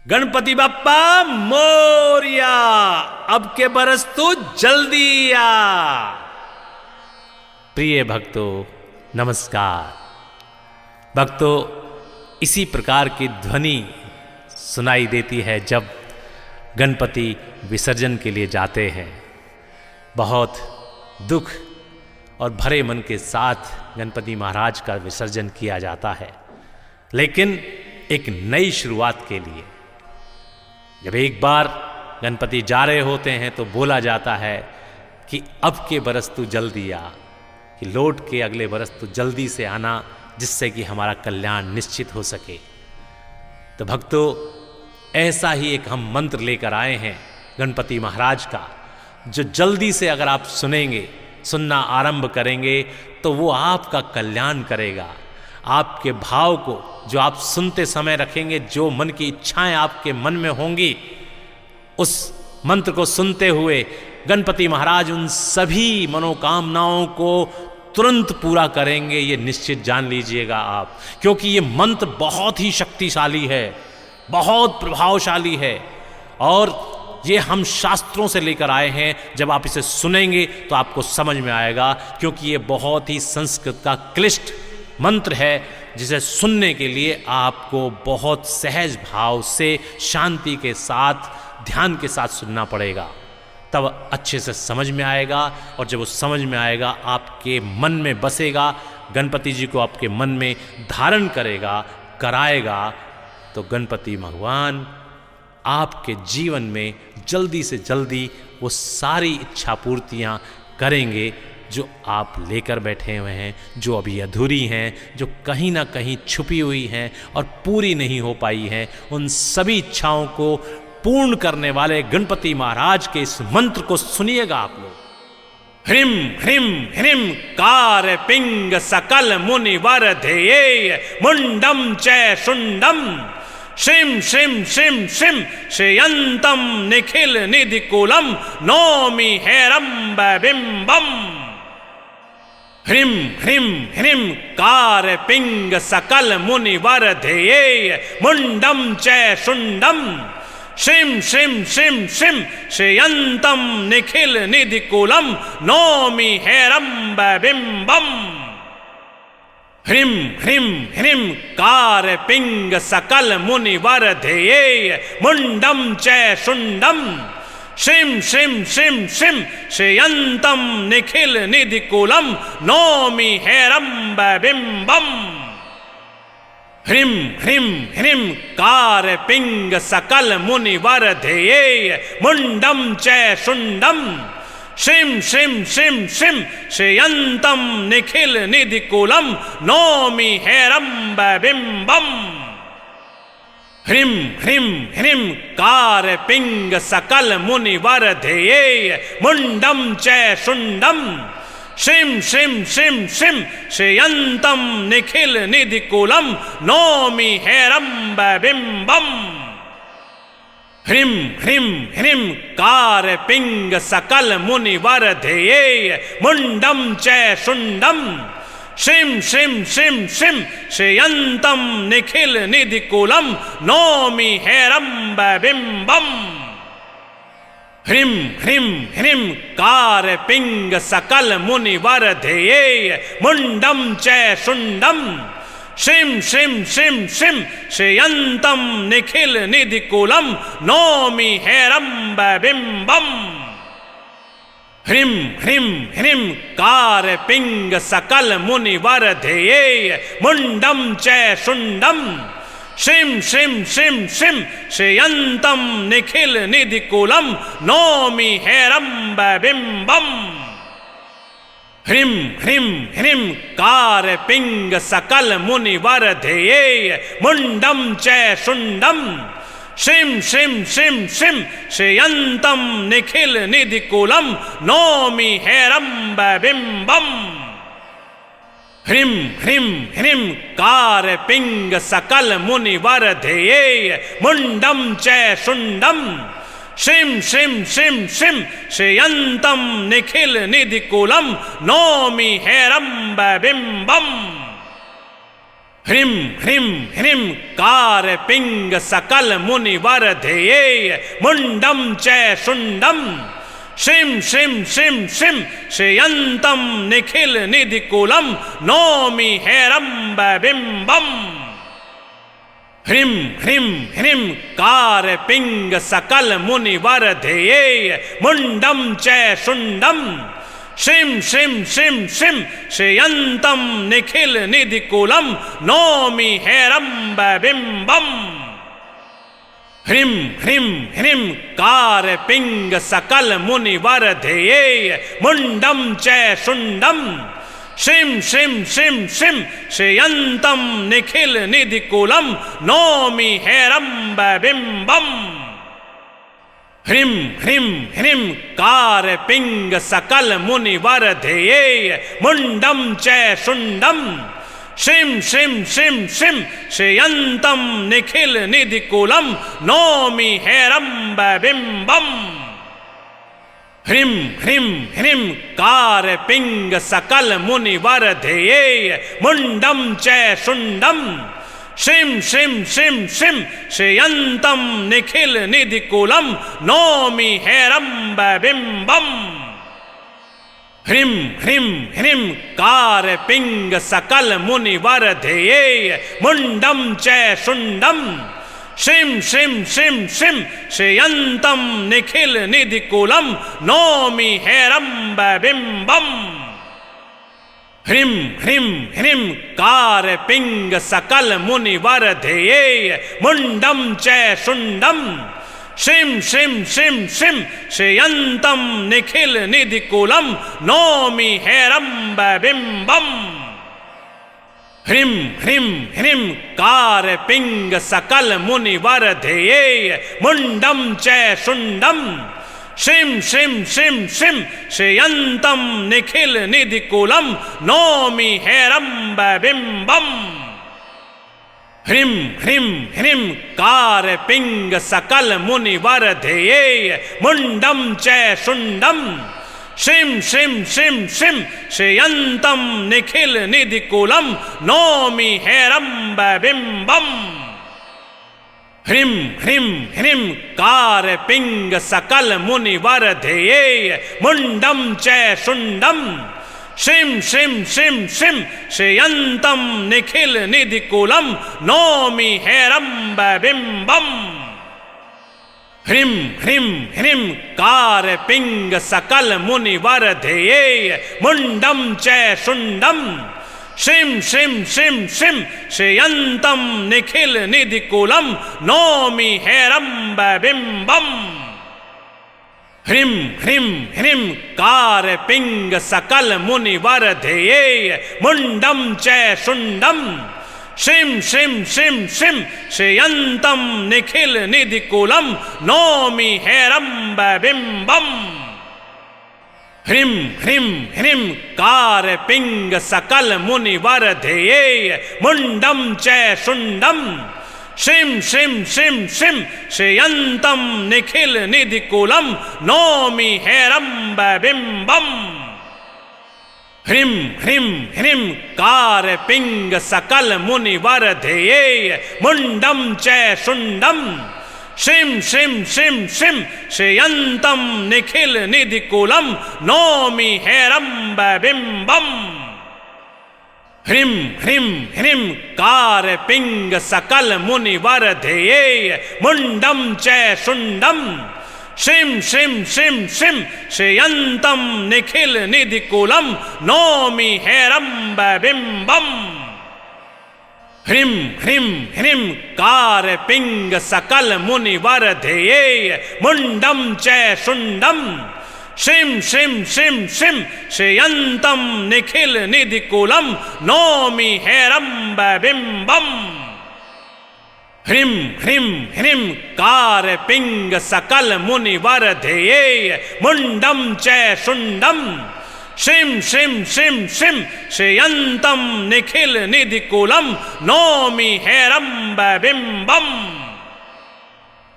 गणपति बप्पा मोरिया, अब के बरस तू जल्दी आ। प्रिय भक्तों नमस्कार। भक्तों, इसी प्रकार की ध्वनि सुनाई देती है जब गणपति विसर्जन के लिए जाते हैं। बहुत दुख और भरे मन के साथ गणपति महाराज का विसर्जन किया जाता है, लेकिन एक नई शुरुआत के लिए। जब एक बार गणपति जा रहे होते हैं तो बोला जाता है कि अब के बरस तू जल्दी आ, कि लौट के अगले बरस तू जल्दी से आना, जिससे कि हमारा कल्याण निश्चित हो सके। तो भक्तों, ऐसा ही एक हम मंत्र लेकर आए हैं गणपति महाराज का, जो जल्दी से अगर आप सुनना आरंभ करेंगे तो वो आपका कल्याण करेगा। आपके भाव को जो आप सुनते समय रखेंगे, जो मन की इच्छाएं आपके मन में होंगी, उस मंत्र को सुनते हुए गणपति महाराज उन सभी मनोकामनाओं को तुरंत पूरा करेंगे। ये निश्चित जान लीजिएगा आप, क्योंकि ये मंत्र बहुत ही शक्तिशाली है, बहुत प्रभावशाली है, और ये हम शास्त्रों से लेकर आए हैं। जब आप इसे सुनेंगे तो आपको समझ में आएगा, क्योंकि ये बहुत ही संस्कृत का क्लिष्ट मंत्र है, जिसे सुनने के लिए आपको बहुत सहज भाव से, शांति के साथ, ध्यान के साथ सुनना पड़ेगा, तब अच्छे से समझ में आएगा। और जब वो समझ में आएगा, आपके मन में बसेगा, गणपति जी को आपके मन में धारण कराएगा, तो गणपति भगवान आपके जीवन में जल्दी से जल्दी वो सारी इच्छा पूर्तियाँ करेंगे जो आप लेकर बैठे हुए हैं, जो अभी अधूरी हैं, जो कहीं ना कहीं छुपी हुई हैं और पूरी नहीं हो पाई हैं। उन सभी इच्छाओं को पूर्ण करने वाले गणपति महाराज के इस मंत्र को सुनिएगा आप लोग। ह्रीं ह्रीं ह्रीं कार पिंग सकल मुनिवर ध्येय मुंडम च शुंडम श्रीं श्रीं श्रीं श्रीं श्रेयंतम निखिल निधिकुलम नौमि हैरंब बिंबम। ह्रीं ह्रीं ह्रीं कार पिंग सकल मुनिवर ध्येय मुंडम च शुंडम श्रीं श्रीं श्रीं श्रीं श्रेयंतम निखिल निधिकुलम नौमि हैरंब बिंबम। ह्रीं ह्रीं ह्रीं कार पिंग सकल मुनिवर ध्येय मुंडम च शुंडम श्रीं श्रीं श्रीं श्रीं श्रेयंतम निखिल निधिकुलम नौमि हैरंब बिंबम। ह्रीं ह्रीं ह्रीं कार पिंग सकल मुनिवर ध्येय मुंडम च शुंडम श्रीं श्रीं श्रीं श्रीं श्रेयंतम निखिल निधिकुलम नौमि हैरंब बिंबम। ह्रीं ह्रीं ह्रीं कार पिंग सकल मुनिवर ध्येय मुंडम च शुंडम श्रीं श्रीं श्रीं श्रीं श्रेयंतम निखिल निधिकुलम नौमि हैरंब बिंबम। ह्रीं ह्रीं ह्रीं कार पिंग सकल मुनिवर ध्येय मुंडम च शुंडम श्रीं श्रीं श्रीं श्रीं श्रेयंतम निखिल निधिकुलम नौमि हैरंब बिंबम। ह्रीं ह्रीं ह्रीं कार पिंग सकल मुनिवर ध्येय मुंडम च शुंडम श्रीं श्रीं श्रीं श्रीं श्रेयंतम निखिल निधिकुलम नौमि हैरंब बिंबम। ह्रीं ह्रीं ह्रीं कार पिंग सकल मुनिवर ध्येय मुंडम च शुंडम श्रीं श्रीं श्रीं श्रीं श्रेयंतम निखिल निधिकुलम नौमि हैरंब बिंबम। ह्रीं ह्रीं ह्रीं कार पिंग सकल मुनिवर ध्येय मुंडम च शुंडम श्रीं श्रीं श्रीं श्रीं श्रेयंतम निखिल निधिकुलम नौमि हैरंब बिंबम। ह्रीं ह्रीं ह्रीं कार पिंग सकल मुनिवर ध्येय मुंडम च शुंडम श्रीं श्रीं श्रीं श्रीं श्रेयंतम निखिल निधिकुलम नौमि हैरंब बिंबम। ह्रीं ह्रीं ह्रीं कार पिंग सकल मुनिवर ध्येय मुंडम च शुंडम श्रीं श्रीं श्रीं श्रीं श्रेयंतम निखिल निधिकुलम नौमि हेरंब बिंबम ह्रीं ह्रीं ह्रीं कार पिंग सकल मुनिवर ध्येय मुंडम च शुंडम श्रीं श्रीं श्रीं श्रीं श्रेयंतम निखिल निधिकुलम नौमि हेरंब बिंबम ह्रीं ह्रीं ह्रीं कार पिंग सकल मुनिवर ध्येय मुंडम च शुंडम श्रीं श्रीं श्रीं श्रीं श्रेयंतम निखिल निधिकुलम नौमि हेरंब बिंबम ह्रीं ह्रीं ह्रीं कार पिंग सकल मुनिवर ध्येय मुंडम च शुंडम श्रीं श्रीं श्रीं श्रीं श्रेयंतम निखिल निधिकुलम नौमि हेरंब बिंबम ह्रीं ह्रीं ह्रीं कार पिंग सकल मुनिवर ध्येय मुंडम च शुंडम श्रीं श्रीं श्रीं श्रीं श्रेयंतम निखिल निधिकुलम नौमि हेरंब बिंबम ह्रीं ह्रीं ह्रीं कार पिंग सकल मुनिवर ध्येय मुंडम च शुंडम श्रीं श्रीं श्रीं श्रीं श्रेयंतम निखिल निधिकुलम नौमि हेरंब बिंबम ह्रीं ह्रीं ह्रीं कार पिंग सकल मुनिवर ध्येय मुंडम च शुंडम श्रीं श्रीं श्रीं श्रीं श्रेयंतम निखिल निधिकुलम नौमि हेरंब बिंबम ह्रीं ह्रीं ह्रीं कार पिंग सकल मुनिवर ध्येय मुंडम च शुंडम श्रीं श्रीं श्रीं श्रीं श्रेयंतम निखिल निधिकुलम नौमि हेरंब बिंबम ह्रीं ह्रीं ह्रीं कार पिंग सकल मुनिवर ध्येय मुंडम च शुंडम श्रीं श्रीं श्रीं श्रीं श्रेयंतम निखिल निधिकुलम नौमि हेरंब बिंबम ह्रीं ह्रीं ह्रीं कार पिंग सकल मुनिवर ध्येय मुंडम च शुंडम श्रीं श्रीं श्रीं श्रीं श्रेयंतम निखिल निधिकुलम नौमि हेरंब बिंबम ह्रीं ह्रीं ह्रीं कार पिंग सकल मुनिवर ध्येय मुंडम च शुंडम श्रीं श्रीं श्रीं श्रीं श्रेयंतम निखिल निधिकुलम नौमि हेरंब बिंबम ह्रीं ह्रीं ह्रीं कार पिंग सकल मुनिवर ध्येय मुंडम च शुंडम श्रीं श्रीं श्रीं श्रीं श्रेयंतम निखिल निधिकुलम नौमि हेरंब बिंबम ह्रीं ह्रीं ह्रीं कार पिंग सकल मुनिवर ध्येय मुंडम च शुंडम श्रीं श्रीं श्रीं श्रीं श्रेयंतम निखिल निधिकुलम नौमि हेरंब बिंबम ह्रीं ह्रीं ह्रीं कार पिंग सकल मुनिवर ध्येय मुंडम च शुंडम श्रीं श्रीं श्रीं श्रीं श्रेयंतम निखिल निधिकुलम नौमि हेरंब बिंबम ह्रीं ह्रीं ह्रीं कार पिंग सकल मुनिवर ध्येय मुंडम च शुंडम श्रीं श्रीं श्रीं श्रीं श्रेयंतम निखिल निधिकुलम नौमि हेरंब बिंबम ह्रीं ह्रीं ह्रीं कार पिंग सकल मुनिवर ध्येय मुंडम च शुंडम श्रीं श्रीं श्रीं श्रीं श्रेयंतम निखिल निधिकुलम नौमि हेरंब बिंबम ह्रीं ह्रीं ह्रीं कार पिंग सकल मुनिवर ध्येय मुंडम च शुंडम श्रीं श्रीं श्रीं श्रीं श्रेयंतम निखिल निधिकुलम नौमि हेरंब बिंबम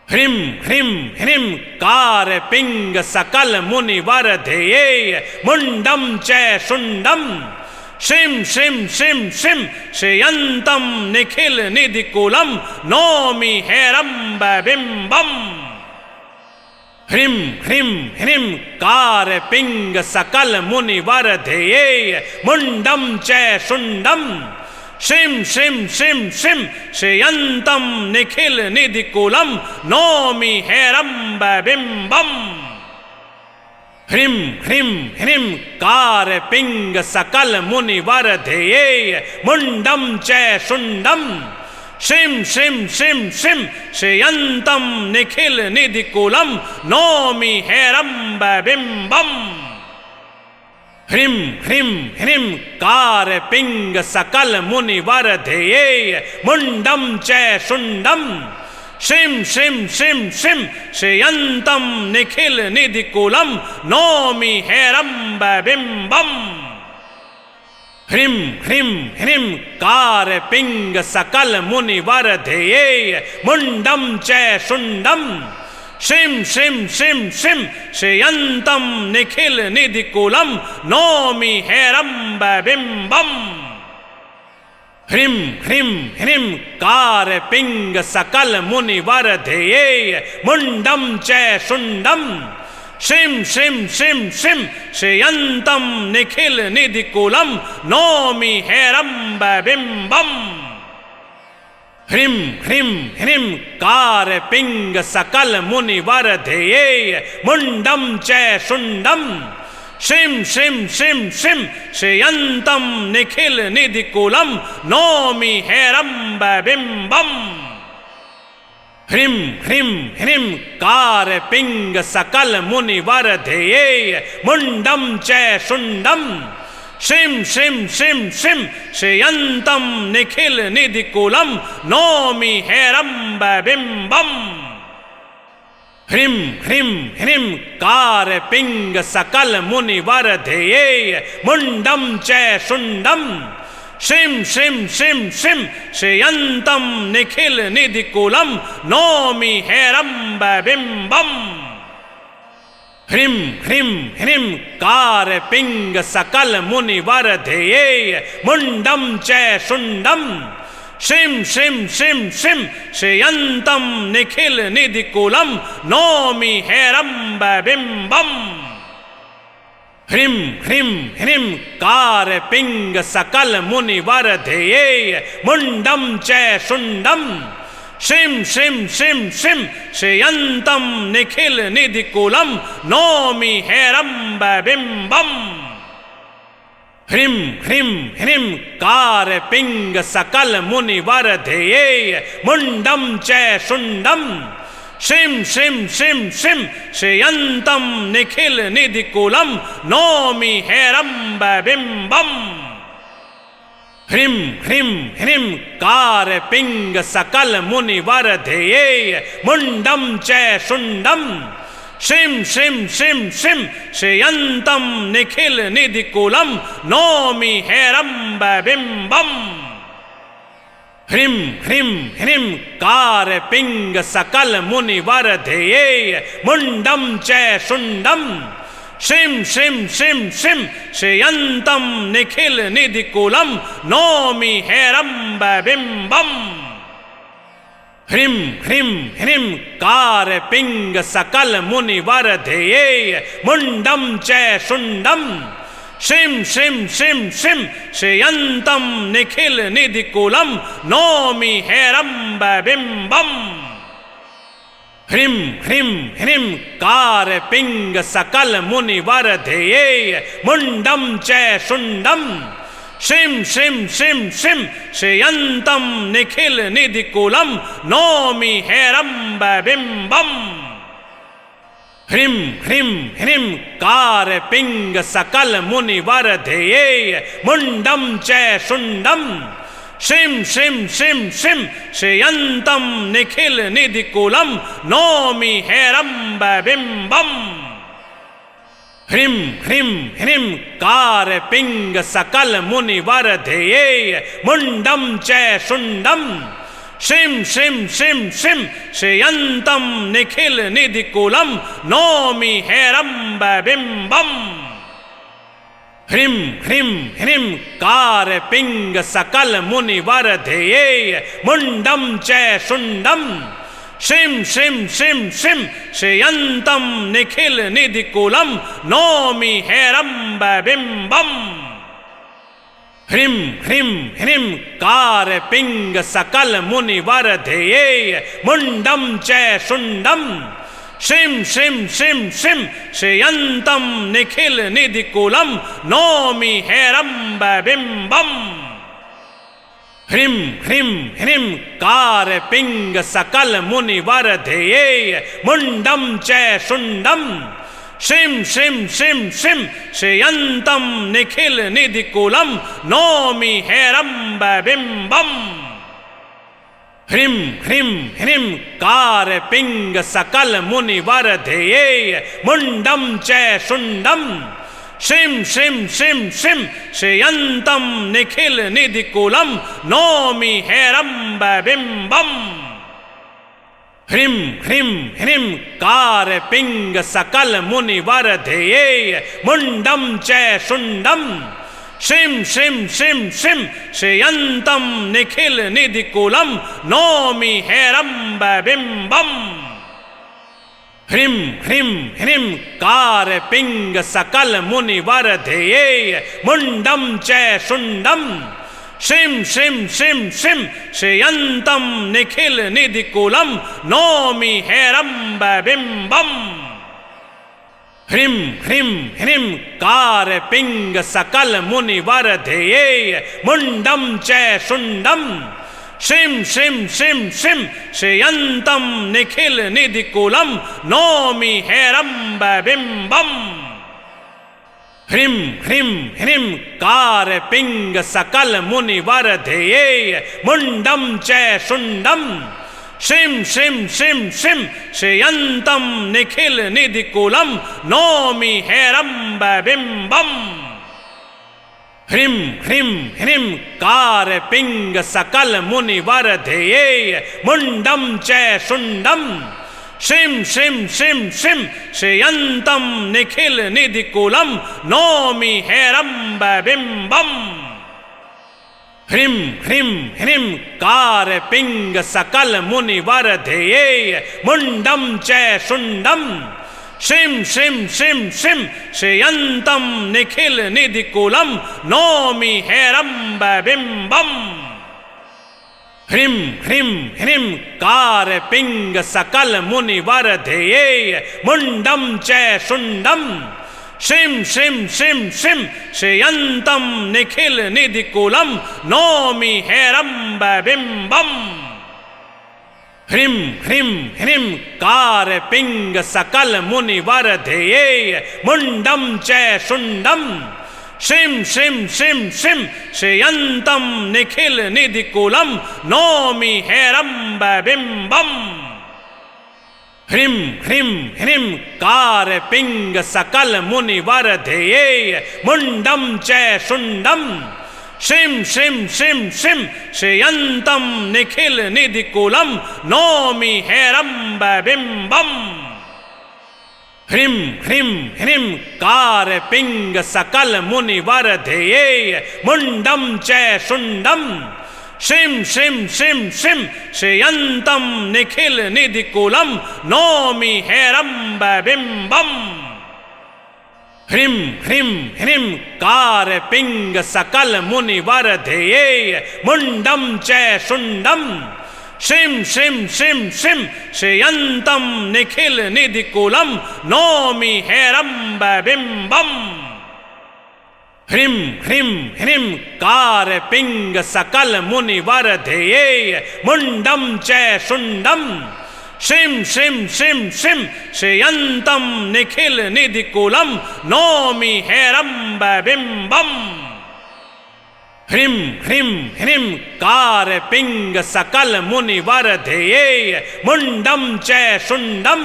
ह्रीं ह्रीं ह्रीं कार पिंग सकल मुनिवर ध्येय मुंडम च शुंडम श्रीं श्रीं श्रीं श्रीं श्रेयन्तं निखिल निधिकूलं नौमि हेरम्बबिम्बम् ह्रीं ह्रीं ह्रीं कारपिंग सकल मुनिवरधेये मुंडम च शुंडम श्रीं श्रीं श्रीं श्रीं श्रेयन्तं निखिल निधिकूलं नौमि हेरम्बबिम्बम् ह्रीं ह्रीं ह्रीं कारपिंग सकल मुनिवरधेये मुंडम च शुंडम श्रीं श्रीं श्रीं श्रीं श्रेयन्तं निखिल निधिकूलं नौमि हेरम्बबिम्बम् ह्रीं ह्रीं ह्रीं कारपिंग सकल मुनिवरधेये मुंडम च शुंडम श्रीं श्रीं श्रीं श्रीं श्रेयन्तं निखिल निधिकूलं नौमि हेरम्बबिम्बम् ह्रीं ह्रीं ह्रीं कारपिंग सकल मुनिवरधेये मुंडम च शुंडम श्रीं श्रीं श्रीं श्रीं श्रेयन्तं निखिल निधिकूलं नौमि हेरम्बबिम्बम् ह्रीं ह्रीं ह्रीं कारपिंग सकल मुनिवरधेये मुंडम च शुंडम श्रीं श्रीं श्रीं श्रीं श्रेयन्तं निखिल निधिकूलं नौमि हेरम्बबिम्बम् ह्रीं ह्रीं ह्रीं कारपिंग सकल मुनिवरधेये मुंडम च शुंडम श्रीं श्रीं श्रीं श्रीं श्रेयन्तं निखिल निधिकूलं नौमि हेरम्बबिम्बम् ह्रीं ह्रीं ह्रीं कारपिंग सकल मुनिवरधेये मुंडम च शुंडम श्रीं श्रीं श्रीं श्रीं श्रेयन्तं निखिल निधिकूलं नौमि हेरम्बबिम्बम् ह्रीं ह्रीं ह्रीं कारपिंग सकल मुनिवरधेये मुंडम च शुंडम श्रीं श्रीं श्रीं श्रीं श्रेयन्तं निखिल निधिकूलं नौमि हेरम्बबिम्बम् ह्रीं ह्रीं ह्रीं कारपिंग सकल मुनिवरधेये मुंडम च शुंडम श्रीं श्रीं श्रीं श्रीं श्रेयन्तं निखिल निधिकूलं नौमि हेरम्बबिम्बम् ह्रीं ह्रीं ह्रीं कारपिंग सकल मुनिवरधेये मुंडम च शुंडम श्रीं श्रीं श्रीं श्रीं श्रेयन्तं निखिल निधिकूलं नौमि हेरम्बबिम्बम् ह्रीं ह्रीं ह्रीं कारपिंग सकल मुनिवरधेये मुंडम च शुंडम श्रीं श्रीं श्रीं श्रीं श्रेयन्तं निखिल निधिकूलं नौमि हेरम्बबिम्बम् ह्रीं ह्रीं ह्रीं कारपिंग सकल मुनिवरधेये मुंडम च शुंडम श्रीं श्रीं श्रीं श्रीं श्रेयन्तं निखिल निधिकूलं नौमि हेरम्बबिम्बम् ह्रीं ह्रीं ह्रीं कारपिंग सकल मुनिवरधेये मुंडम च शुंडम श्रीं श्रीं श्रीं श्रीं श्रेयन्तं निखिल निधिकूलं नौमि हेरम्बबिम्बम् ह्रीं ह्रीं ह्रीं कारपिंग सकल मुनिवरधेये मुंडम च शुंडम श्रीं श्रीं श्रीं श्रीं श्रेयन्तं निखिल निधिकूलं नौमि हेरम्बबिम्बम् ह्रीं ह्रीं ह्रीं कारपिंग सकल मुनिवरधेये मुंडम च शुंडम श्रीं श्रीं श्रीं श्रीं श्रेयन्तं निखिल निधिकूलं नौमि हेरम्बबिम्बम् ह्रीं ह्रीं ह्रीं कारपिंग सकल मुनिवरधेये मुंडम च शुंडम श्रीं श्रीं श्रीं श्रीं श्रेयन्तं निखिल निधिकूलं नौमि हेरम्बबिम्बम् ह्रीं ह्रीं ह्रीं कारपिंग सकल मुनिवरधेये मुंडम च शुंडम श्रीं श्रीं श्रीं श्रीं श्रेयन्तं निखिल निधिकूलं नौमि हेरम्बबिम्बम् ह्रीं ह्रीं ह्रीं कार पिंग सकल मुनिवर ध्येय मुंडम च शुंडम श्रीं श्रीं श्रीं श्रीं श्रेयंतम निखिल निधिकुलम नौमि हेरंब बिंबम। ह्रीं ह्रीं ह्रीं कार पिंग सकल मुनिवर ध्येय मुंडम च शुंडम श्रीं श्रीं श्रीं श्रीं श्रेयंतम निखिल निधिकुलम नौमि हेरंब बिंबम। ह्रीं ह्रीं ह्रीं कार पिंग सकल मुनिवर ध्येय मुंडम च शुंडम श्रीं श्रीं श्रीं श्रीं श्रेयंतम निखिल निधिकुलम नौमि हेरंब बिंबम। ह्रीं ह्रीं ह्रीं कार पिंग सकल मुनिवर ध्येय मुंडम च शुंडम श्रीं श्रीं श्रीं श्रीं श्रेयंतम निखिल निधिकुलम नौमि हेरंब बिंबम। ह्रीं ह्रीं ह्रीं कार पिंग सकल मुनिवर ध्येय मुंडम च शुंडम श्रीं श्रीं श्रीं श्रीं श्रेयंतम निखिल निधिकुलम नौमि हेरंब बिंबम। ह्रीं ह्रीं ह्रीं कार पिंग सकल मुनिवर ध्येय मुंडम च शुंडम श्रीं श्रीं श्रीं श्रीं श्रेयंतम निखिल निधिकुलम नौमि हेरंब बिंबम। ह्रीं ह्रीं ह्रीं कार पिंग सकल मुनिवर ध्येय मुंडम च शुंडम श्रीं श्रीं श्रीं श्रीं श्रेयंतम निखिल निधिकुलम नौमि हेरंब बिंबम। ह्रीं ह्रीं ह्रीं कार पिंग सकल मुनिवर ध्येय मुंडम च शुंडम श्रीं श्रीं श्रीं श्रीं श्रेयंतम निखिल निधिकुलम नौमि हेरंब बिंबम। ह्रीं ह्रीं ह्रीं कार पिंग सकल मुनिवर ध्येय मुंडम च शुंडम श्रीं श्रीं श्रीं श्रीं श्रेयंतम निखिल निधिकुलम नौमि हेरंब बिंबम। ह्रीं ह्रीं ह्रीं कार पिंग सकल मुनिवर ध्येय मुंडम च शुंडम श्रीं श्रीं श्रीं श्रीं श्रेयंतम निखिल निधिकुलम नौमि हेरंब बिंबम। ह्रीं ह्रीं ह्रीं कार पिंग सकल मुनिवर ध्येय मुंडम च शुंडम श्रीं श्रीं श्रीं श्रीं श्रेयंतम निखिल निधिकुलम नौमि हेरंब बिंबम। ह्रीं ह्रीं ह्रीं कार पिंग सकल मुनिवर ध्येय मुंडम च शुंडम श्रीं श्रीं श्रीं श्रीं श्रेयंतम निखिल निधिकुलम नौमि हेरंब बिंबम। ह्रीं ह्रीं ह्रीं कार पिंग सकल मुनिवर ध्येय मुंडम च शुंडम श्रीं श्रीं श्रीं श्रीं श्रेयंतम निखिल निधिकुलम नौमि हेरंब बिंबम। ह्रीं ह्रीं ह्रीं कार पिंग सकल मुनिवर ध्येय मुंडम च शुंडम श्रीं श्रीं श्रीं श्रीं श्रेयंतम निखिल निधिकुलम नौमि हेरंब बिंबम। ह्रीं ह्रीं ह्रीं कार पिंग सकल मुनिवर ध्येय मुंडम च शुंडम श्रीं श्रीं श्रीं श्रीं श्रेयंतम निखिल निधिकुलम नौमि हेरंब बिंबम। ह्रीं ह्रीं ह्रीं कार पिंग सकल मुनिवर ध्येय मुंडम च शुंडम श्रीं श्रीं श्रीं श्रीं श्रेयंतम निखिल निधिकुलम नौमि हेरंब बिंबम। ह्रीं ह्रीं ह्रीं कार पिंग सकल मुनिवर ध्येय मुंडम च शुंडम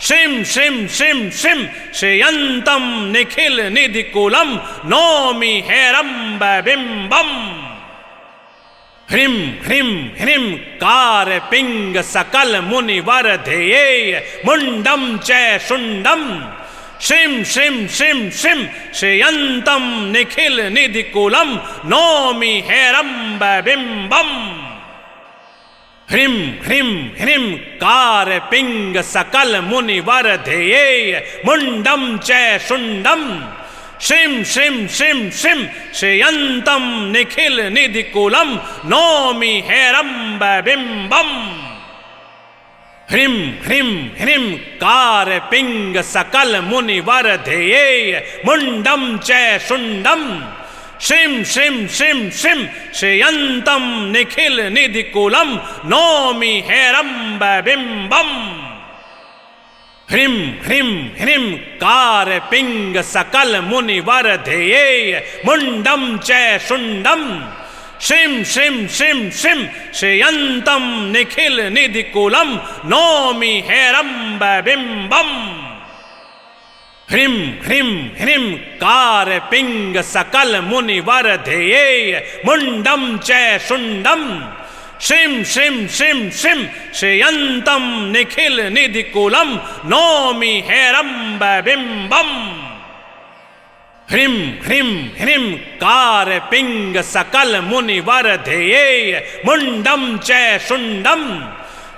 श्रीं श्रीं श्रीं श्रीं श्रेयंतम निखिल निधिकुलम नौमि हेरंब बिंबम। ह्रीं ह्रीं ह्रीं कार पिंग सकल मुनिवर ध्येय मुंडम च शुंडम श्रीं श्रीं श्रीं श्रीं श्रेयन्तं निखिल निधिकूलं नौमि हेरम्बबिम्बम् ह्रीं ह्रीं ह्रीं कारपिंग सकल मुनिवर ध्येये मुंडम च शुंडम श्रीं श्रीं श्रीं श्रीं श्रेयन्तं निखिल निधिकूलं नौमि हेरम्बबिम्बम् ह्रीं ह्रीं ह्रीं कारपिंग सकल मुनिवर ध्येये मुंडम च शुंडम श्रीं श्रीं श्रीं श्रीं श्रेयन्तं निखिल निधिकूलं नौमि हेरम्बबिम्बम् ह्रीं ह्रीं ह्रीं कारपिंग सकल मुनिवर ध्येये मुंडम च शुंडम श्रीं श्रीं श्रीं श्रीं श्रेयन्तं निखिल निधिकूलं नौमि हेरम्बबिम्बम् ह्रीं ह्रीं ह्रीं कारपिंग सकल मुनिवर ध्येये मुंडम च शुंडम श्रीं श्रीं श्रीं श्रीं श्रेयन्तं निखिल निधिकूलं नौमि हेरम्बबिम्बम् ह्रीं ह्रीं ह्रीं कारपिंग सकल मुनिवर ध्येये मुंडम च शुंडम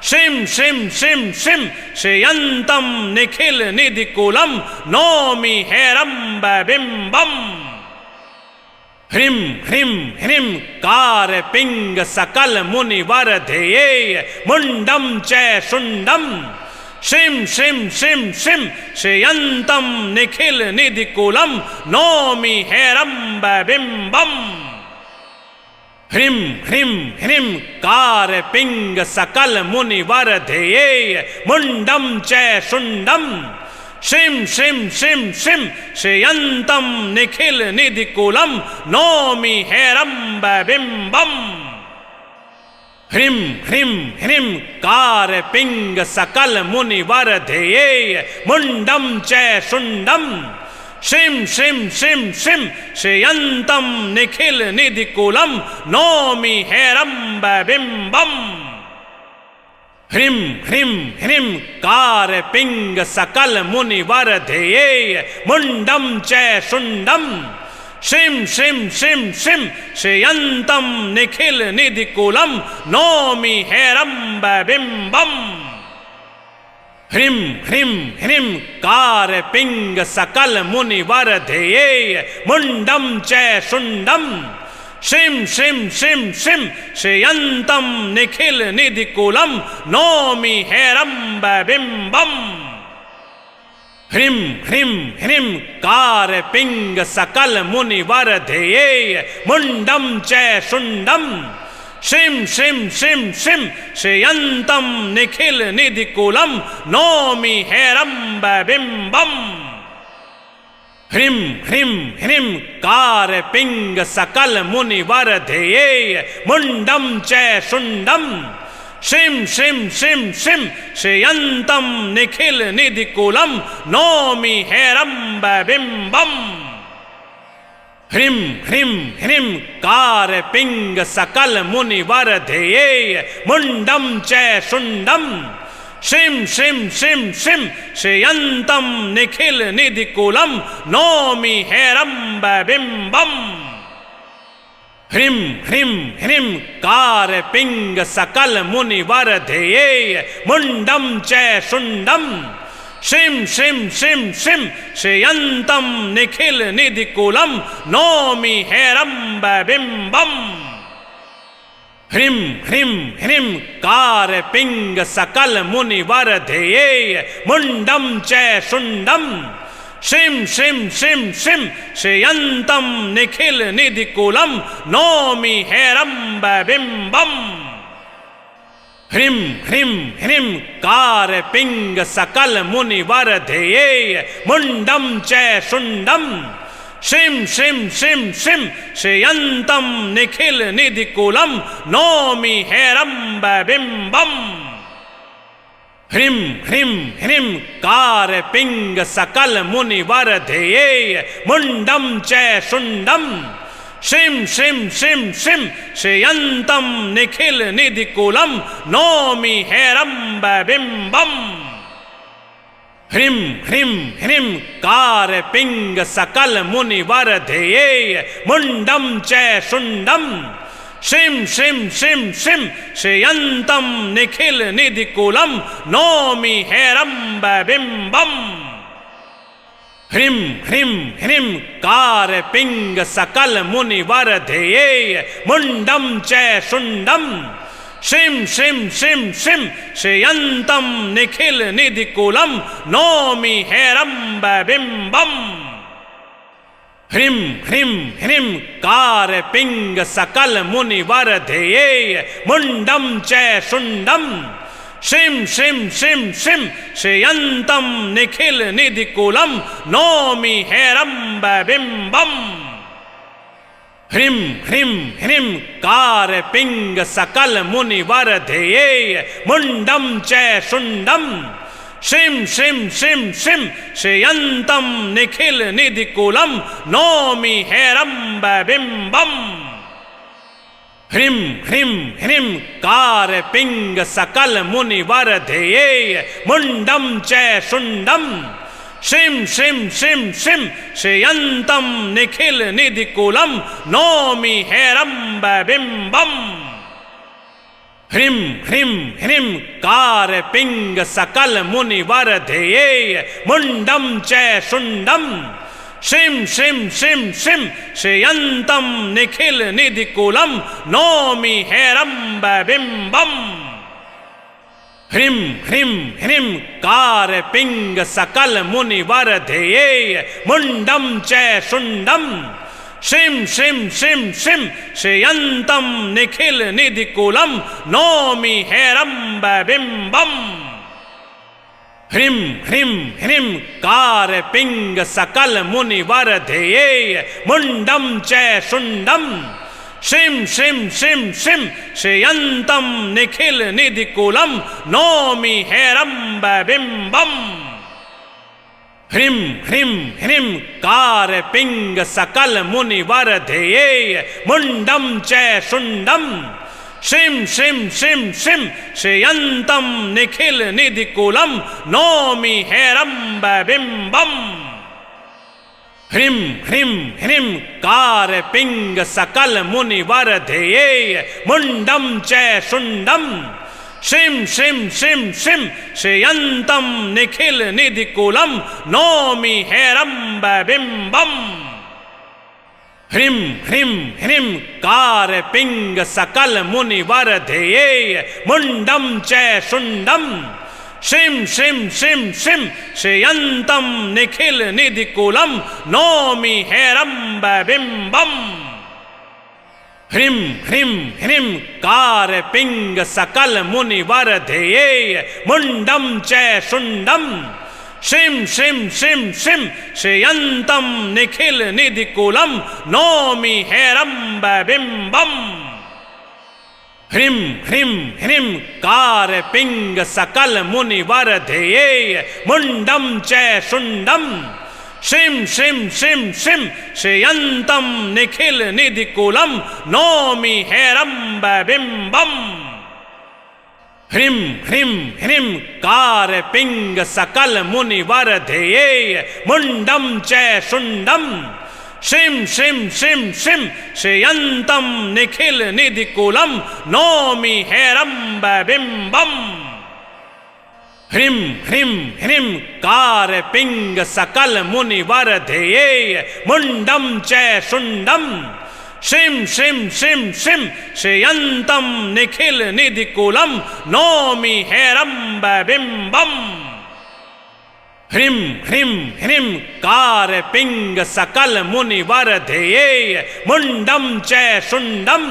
श्रीं श्रीं श्रीं श्रीं श्रेयन्तं निखिल निधिकूलं नौमि हेरम्बबिम्बम् ह्रीं ह्रीं ह्रीं कारपिंग सकल मुनिवर ध्येये मुंडम च शुंडम श्रीं श्रीं श्रीं श्रीं श्रेयन्तं निखिल निधिकूलं नौमि हेरम्बबिम्बम् ह्रीं ह्रीं ह्रीं कारपिंग सकल मुनिवर ध्येये मुंडम च शुंडम श्रीं श्रीं श्रीं श्रीं श्रेयन्तं निखिल निधिकूलं नौमि हेरम्बबिम्बम् ह्रीं ह्रीं ह्रीं कारपिंग सकल मुनिवर ध्येये मुंडम च शुंडम श्रीं श्रीं श्रीं श्रीं श्रेयन्तं निखिल निधिकूलं नौमि हेरम्बबिम्बम् ह्रीं ह्रीं ह्रीं कारपिंग सकल मुनिवर ध्येये मुंडम च शुंडम श्रीं श्रीं श्रीं श्रीं श्रेयन्तं निखिल निधिकूलं नौमि हेरम्बबिम्बम् ह्रीं ह्रीं ह्रीं कारपिंग सकल मुनिवर ध्येये मुंडम च शुंडम श्रीं श्रीं श्रीं श्रीं श्रेयन्तं निखिल निधिकूलं नौमि हेरम्बबिम्बम् ह्रीं ह्रीं ह्रीं कारपिंग सकल मुनिवर ध्येये मुंडम च शुंडम श्रीं श्रीं श्रीं श्रीं श्रेयन्तं निखिल निधिकूलं नौमि हेरम्बबिम्बम् ह्रीं ह्रीं ह्रीं कारपिंग सकल मुनिवर ध्येये मुंडम च शुंडम श्रीं श्रीं श्रीं श्रीं श्रेयन्तं निखिल निधिकूलं नौमि हेरम्बबिम्बम् ह्रीं ह्रीं ह्रीं कारपिंग सकल मुनिवर ध्येये मुंडम च शुंडम श्रीं श्रीं श्रीं श्रीं श्रेयन्तं निखिल निधिकूलं नौमि हेरम्बबिम्बम् ह्रीं ह्रीं ह्रीं कारपिंग सकल मुनिवर ध्येये मुंडम च शुंडम श्रीं श्रीं श्रीं श्रीं श्रेयन्तं निखिल निधिकूलं नौमि हेरम्बबिम्बम् ह्रीं ह्रीं ह्रीं कारपिंग सकल मुनिवर ध्येये मुंडम च शुंडम श्रीं श्रीं श्रीं श्रीं श्रेयन्तं निखिल निधिकूलं नौमि हेरम्बबिम्बम् ह्रीं ह्रीं ह्रीं कारपिंग सकल मुनिवर ध्येये मुंडम च शुंडम श्रीं श्रीं श्रीं श्रीं श्रेयन्तं निखिल निधिकूलं नौमि हेरम्बबिम्बम् ह्रीं ह्रीं ह्रीं कारपिंग सकल मुनिवर ध्येये मुंडम च शुंडम श्रीं श्रीं श्रीं श्रीं श्रेयन्तं निखिल निधिकूलं नौमि हेरम्बबिम्बम् ह्रीं ह्रीं ह्रीं कार पिंग सकल मुनिवर ध्येय मुंडम च शुंडम श्रीं श्रीं श्रीं श्रीं श्रेयंतम निखिल निधिकुलम नौमि हेरंब बिंबम। ह्रीं ह्रीं ह्रीं कार पिंग सकल मुनिवर ध्येय मुंडम च शुंडम श्रीं श्रीं श्रीं श्रीं श्रेयंतम निखिल निधिकुलम नौमि हेरंब बिंबम। ह्रीं ह्रीं ह्रीं कार पिंग सकल मुनिवर ध्येय मुंडम च शुंडम श्रीं श्रीं श्रीं श्रीं श्रेयंतम निखिल निधिकुलम नौमि हेरंब बिंबम। ह्रीं ह्रीं ह्रीं कार पिंग सकल मुनिवर ध्येय मुंडम च शुंडम श्रीं श्रीं श्रीं श्रीं श्रेयंतम निखिल निधिकुलम नौमि हेरंब बिंबम। ह्रीं ह्रीं ह्रीं कार पिंग सकल मुनिवर ध्येय मुंडम च शुंडम श्रीं श्रीं श्रीं श्रीं श्रेयंतम निखिल निधिकुलम नौमि हेरंब बिंबम। ह्रीं ह्रीं ह्रीं कार पिंग सकल मुनिवर ध्येय मुंडम च शुंडम श्रीं श्रीं श्रीं श्रीं श्रेयंतम निखिल निधिकुलम नौमि हेरंब बिंबम। ह्रीं ह्रीं ह्रीं कार पिंग सकल मुनिवर ध्येय मुंडम च शुंडम श्रीं श्रीं श्रीं श्रीं श्रेयंतम निखिल निधिकुलम नौमि हेरंब बिंबम। ह्रीं ह्रीं ह्रीं कार पिंग सकल मुनिवर ध्येय मुंडम च शुंडम श्रीं श्रीं श्रीं श्रीं श्रेयंतम निखिल निधिकुलम नौमि हेरंब बिंबम। ह्रीं ह्रीं ह्रीं कार पिंग सकल मुनिवर ध्येय मुंडम च शुंडम श्रीं श्रीं श्रीं श्रीं श्रेयंतम निखिल निधिकुलम नौमि हेरंब बिंबम। ह्रीं ह्रीं ह्रीं कार पिंग सकल मुनिवर ध्येय मुंडम च शुंडम श्रीं श्रीं श्रीं श्रीं श्रेयंतम निखिल निधिकुलम नौमि हेरंब बिंबम। ह्रीं ह्रीं ह्रीं कार पिंग सकल मुनिवर ध्येय मुंडम च शुंडम श्रीं श्रीं श्रीं श्रीं श्रेयंतम निखिल निधिकुलम नौमि हेरंब बिंबम। ह्रीं ह्रीं ह्रीं कार पिंग सकल मुनिवर ध्येय मुंडम च शुंडम श्रीं श्रीं श्रीं श्रीं श्रेयंतम निखिल निधिकुलम नौमि हेरंब बिंबम। ह्रीं ह्रीं ह्रीं कार पिंग सकल मुनिवर ध्येय मुंडम च शुंडम श्रीं श्रीं श्रीं श्रीं श्रेयंतम निखिल निधिकुलम नौमि हेरंब बिंबम। ह्रीं ह्रीं ह्रीं कार पिंग सकल मुनिवर ध्येय मुंडम च शुंडम श्रीं श्रीं श्रीं श्रीं श्रेयंतम निखिल निधिकुलम नौमि हेरंब बिंबम। ह्रीं ह्रीं ह्रीं कार पिंग सकल मुनिवर ध्येय मुंडम च शुंडम श्रीं श्रीं श्रीं श्रीं श्रेयंतम निखिल निधिकुलम नौमि हेरंब बिंबम। ह्रीं ह्रीं ह्रीं कार पिंग सकल मुनिवर ध्येय मुंडम च शुंडम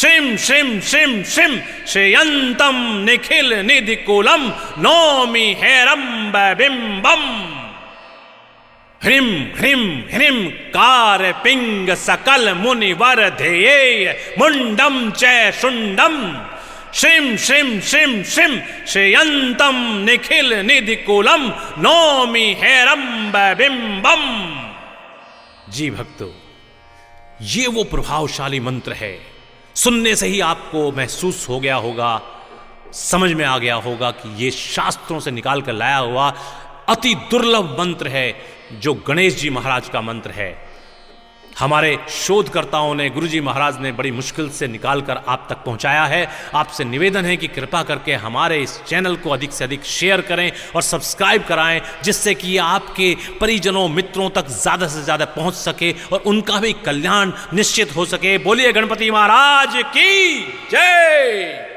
श्रीं श्रीं श्रीं श्रीं श्रेयंतम निखिल निधिकुलम नौमि हेरंब बिंबम। ह्रीं ह्रीं ह्रीं कार पिंग सकल मुनिवर ध्येय मुंडम च शुंडम श्रीं श्रीं श्रीं श्रीं श्रेयंतम निखिल निधिकुलम नौमि हेरंब बिंबम। जी भक्तों, ये वो प्रभावशाली मंत्र है। सुनने से ही आपको महसूस हो गया होगा, समझ में आ गया होगा कि ये शास्त्रों से निकाल कर लाया हुआ अति दुर्लभ मंत्र है जो गणेश जी महाराज का मंत्र है। हमारे शोधकर्ताओं ने, गुरुजी महाराज ने बड़ी मुश्किल से निकालकर आप तक पहुंचाया है। आपसे निवेदन है कि कृपा करके हमारे इस चैनल को अधिक से अधिक शेयर करें और सब्सक्राइब कराएं, जिससे कि आपके परिजनों मित्रों तक ज़्यादा से ज़्यादा पहुंच सके और उनका भी कल्याण निश्चित हो सके। बोलिए गणपति महाराज की जय।